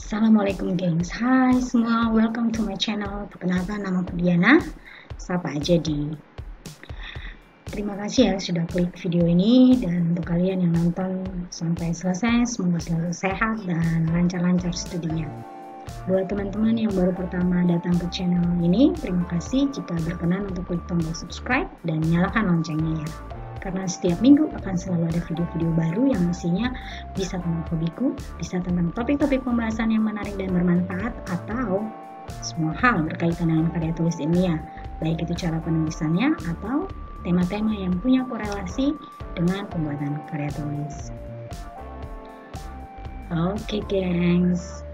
Assalamualaikum gengs, hai semua, welcome to my channel. Perkenalkan, nama aku Diana, sapa aja di. Terima kasih ya sudah klik video ini, dan untuk kalian yang nonton sampai selesai, semoga selalu sehat dan lancar-lancar studinya. Buat teman-teman yang baru pertama datang ke channel ini, terima kasih jika berkenan untuk klik tombol subscribe dan nyalakan loncengnya ya. Karena setiap minggu akan selalu ada video-video baru yang isinya bisa tentang hobiku, bisa tentang topik-topik pembahasan yang menarik dan bermanfaat, atau semua hal berkaitan dengan karya tulis ilmiah, baik itu cara penulisannya atau tema-tema yang punya korelasi dengan pembuatan karya tulis. Oke gengs,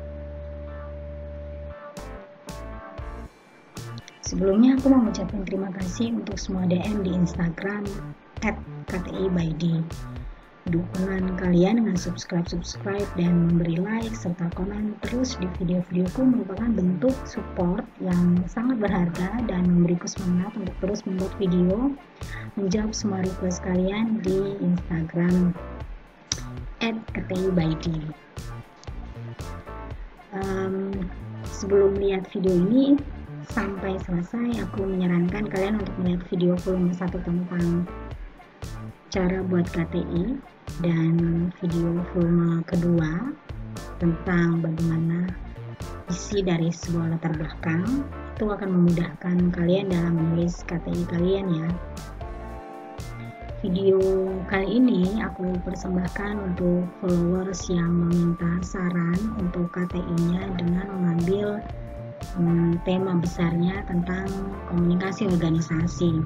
sebelumnya aku mau ngucapin terima kasih untuk semua DM di Instagram @kti_by_d. Dukungan kalian dengan subscribe dan memberi like serta komen terus di video-videoku merupakan bentuk support yang sangat berharga dan memberiku semangat untuk terus membuat video, menjawab semua request kalian di Instagram @kti_by_d. Sebelum lihat video ini sampai selesai, aku menyarankan kalian untuk melihat video volume 1 tentang cara buat KTI dan video volume kedua tentang bagaimana isi dari sebuah latar belakang. Itu akan memudahkan kalian dalam menulis KTI kalian ya. Video kali ini aku persembahkan untuk followers yang meminta saran untuk KTI-nya dengan mengambil tema besarnya tentang komunikasi organisasi.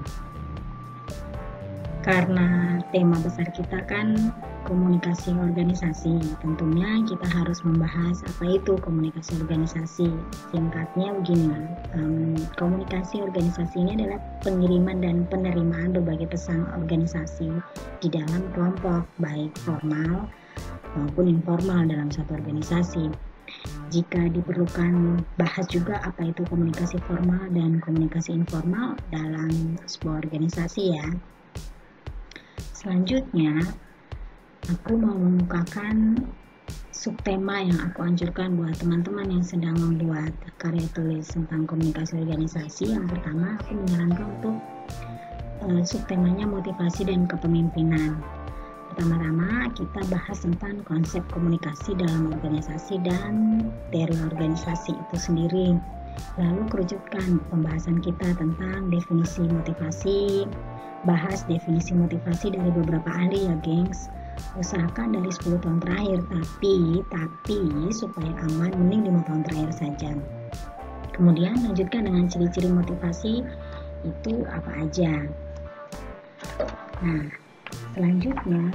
Karena tema besar kita kan komunikasi organisasi, tentunya kita harus membahas apa itu komunikasi organisasi. Singkatnya begini, komunikasi organisasi ini adalah pengiriman dan penerimaan berbagai pesan organisasi di dalam kelompok, baik formal maupun informal dalam satu organisasi. Jika diperlukan, bahas juga apa itu komunikasi formal dan komunikasi informal dalam sebuah organisasi ya. Selanjutnya, aku mau mengemukakan subtema yang aku anjurkan buat teman-teman yang sedang membuat karya tulis tentang komunikasi organisasi. Yang pertama, aku menyarankan untuk subtemanya motivasi dan kepemimpinan. Pertama-tama, kita bahas tentang konsep komunikasi dalam organisasi dan teori organisasi itu sendiri. Lalu kerucutkan pembahasan kita tentang definisi motivasi. Bahas definisi motivasi dari beberapa ahli ya gengs. Usahakan dari 10 tahun terakhir, tapi supaya aman mending 5 tahun terakhir saja. Kemudian lanjutkan dengan ciri-ciri motivasi itu apa aja. Nah, selanjutnya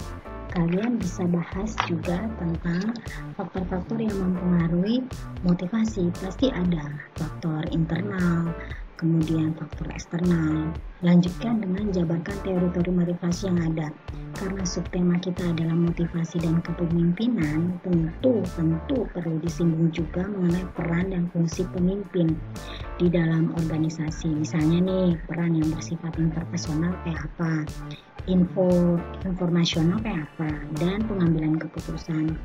kalian bisa bahas juga tentang faktor-faktor yang mempengaruhi motivasi. Pasti ada faktor internal, kemudian faktor eksternal. Lanjutkan dengan jabarkan teori-teori motivasi yang ada. Karena subtema kita adalah motivasi dan kepemimpinan, tentu perlu disinggung juga mengenai peran dan fungsi pemimpin di dalam organisasi. Misalnya nih, peran yang bersifat interpersonal kayak apa, informasional kayak apa, dan pengambilan keputusan.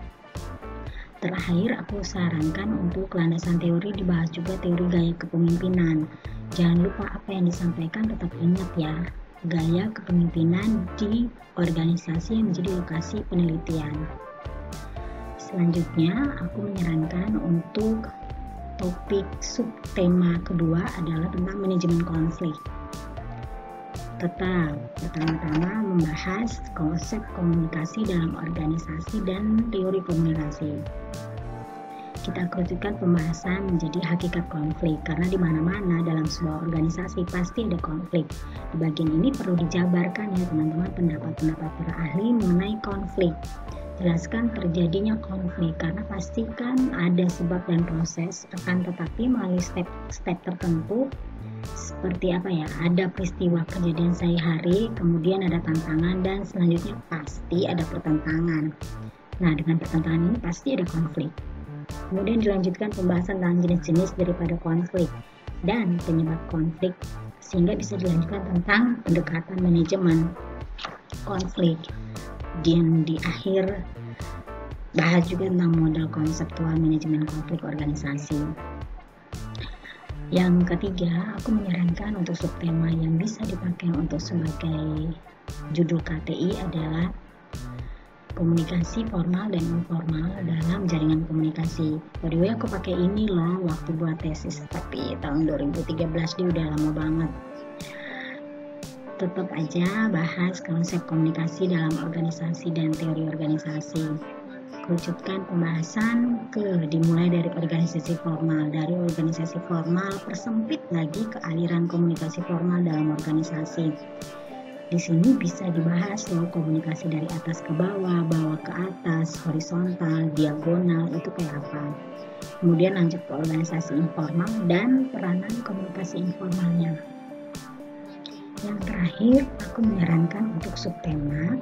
Terakhir, aku sarankan untuk landasan teori dibahas juga teori gaya kepemimpinan. Jangan lupa apa yang disampaikan, tetap ingat ya, gaya kepemimpinan di organisasi yang menjadi lokasi penelitian. Selanjutnya, aku menyarankan untuk topik subtema kedua adalah tentang manajemen konflik. Tetap pertama-tama membahas konsep komunikasi dalam organisasi dan teori komunikasi. Kita kerucutkan pembahasan menjadi hakikat konflik, karena di mana-mana dalam sebuah organisasi pasti ada konflik. Di bagian ini perlu dijabarkan ya teman-teman pendapat-pendapat para ahli mengenai konflik. Jelaskan terjadinya konflik karena pastikan ada sebab dan proses, akan tetapi melalui step tertentu seperti apa ya, ada peristiwa kejadian sehari-hari, kemudian ada tantangan, dan selanjutnya pasti ada pertentangan. Nah, dengan pertentangan ini pasti ada konflik. Kemudian dilanjutkan pembahasan tentang jenis-jenis daripada konflik dan penyebab konflik, sehingga bisa dilanjutkan tentang pendekatan manajemen konflik. Dan di akhir bahas juga tentang model konseptual manajemen konflik organisasi. Yang ketiga, aku menyarankan untuk subtema yang bisa dipakai untuk sebagai judul KTI adalah komunikasi formal dan informal dalam jaringan komunikasi. By the way, aku pakai ini loh waktu buat tesis, tapi tahun 2013 dia udah lama banget. Tetap aja bahas konsep komunikasi dalam organisasi dan teori organisasi. Kerucutkan pembahasan dimulai dari organisasi formal. Dari organisasi formal persempit lagi ke aliran komunikasi formal dalam organisasi. Di sini bisa dibahas loh komunikasi dari atas ke bawah, bawah ke atas, horizontal, diagonal, itu kayak apa. Kemudian lanjut ke organisasi informal dan peranan komunikasi informalnya. Yang terakhir, aku menyarankan untuk subtema.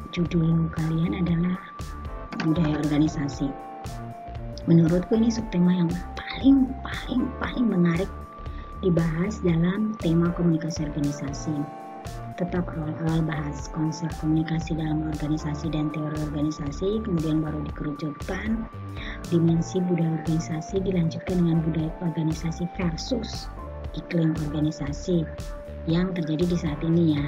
Judul kalian adalah budaya organisasi. Menurutku ini subtema yang paling menarik dibahas dalam tema komunikasi organisasi. Tetap awal-awal bahas konsep komunikasi dalam organisasi dan teori organisasi, kemudian baru dikerucutkan dimensi budaya organisasi, dilanjutkan dengan budaya organisasi versus iklim organisasi yang terjadi di saat ini ya.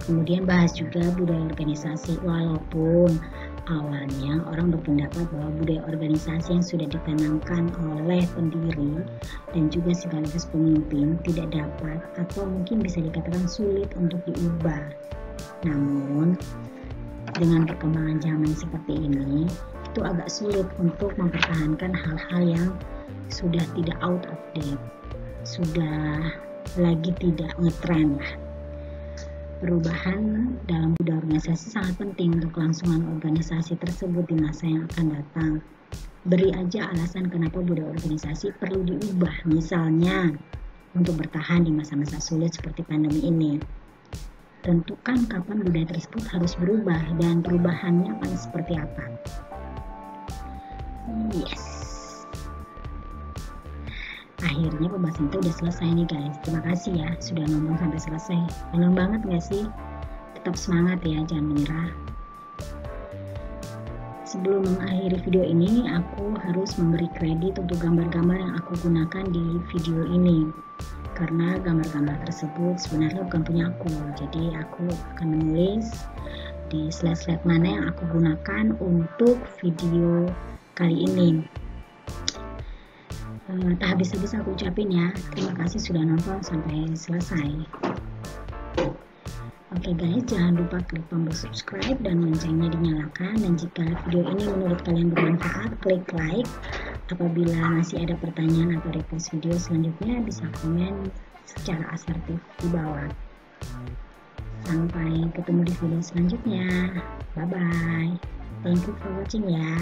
Kemudian bahas juga budaya organisasi, walaupun awalnya orang berpendapat bahwa budaya organisasi yang sudah ditanamkan oleh pendiri dan juga sekaligus pemimpin tidak dapat atau mungkin bisa dikatakan sulit untuk diubah. Namun dengan perkembangan zaman seperti ini, itu agak sulit untuk mempertahankan hal-hal yang sudah tidak out of date, sudah lagi tidak ngetren lah. Perubahan dalam budaya organisasi sangat penting untuk kelangsungan organisasi tersebut di masa yang akan datang. Beri aja alasan kenapa budaya organisasi perlu diubah, misalnya untuk bertahan di masa-masa sulit seperti pandemi ini. Tentukan kapan budaya tersebut harus berubah dan perubahannya akan seperti apa. Yes. Akhirnya pembahasan itu udah selesai nih guys. Terima kasih ya sudah nonton sampai selesai. Enak banget gak sih? Tetap semangat ya, jangan menyerah. Sebelum mengakhiri video ini, aku harus memberi kredit untuk gambar-gambar yang aku gunakan di video ini. Karena gambar-gambar tersebut sebenarnya bukan punya aku. Jadi aku akan menulis di slide-slide mana yang aku gunakan untuk video kali ini. Tak habis-habis aku ucapin ya, terima kasih sudah nonton sampai selesai. Oke guys, jangan lupa klik tombol subscribe dan loncengnya dinyalakan, dan jika video ini menurut kalian bermanfaat, klik like. Apabila masih ada pertanyaan atau request video selanjutnya, bisa komen secara asertif di bawah. Sampai ketemu di video selanjutnya. Bye bye. Thank you for watching ya.